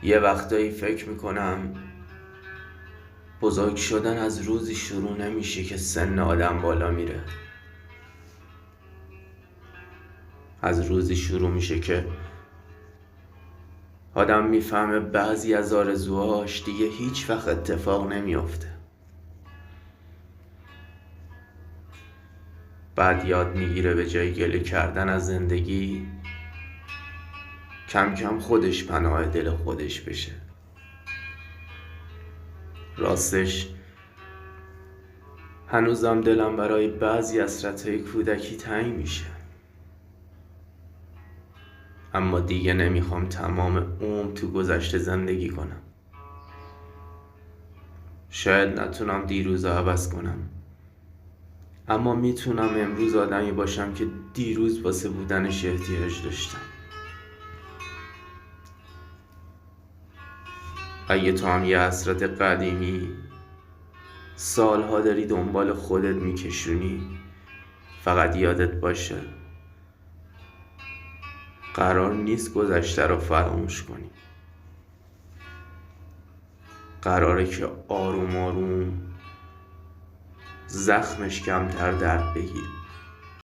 یه وقتایی فکر میکنم بزرگ شدن از روزی شروع نمیشه که سن آدم بالا میره. از روزی شروع میشه که آدم میفهمه بعضی از آرزوهاش دیگه هیچ وقت اتفاق نمیافته. بعد یاد میگیره به جای گله کردن از زندگی کم کم خودش پناه دل خودش بشه. راستش هنوزم دلم برای بعضی حسرت‌های کودکی تنگ میشه، اما دیگه نمیخوام تمام عمر تو گذشته زندگی کنم. شاید نتونم دیروز رو عوض کنم، اما میتونم امروز آدمی باشم که دیروز واسه بودنش احتیاج داشتم. اگه تو هم یه حسرت قدیمی سالها داری دنبال خودت میکشونی، فقط یادت باشه قرار نیست گذشته رو فراموش کنی. قراره که آروم آروم زخمش کمتر درد بگیره.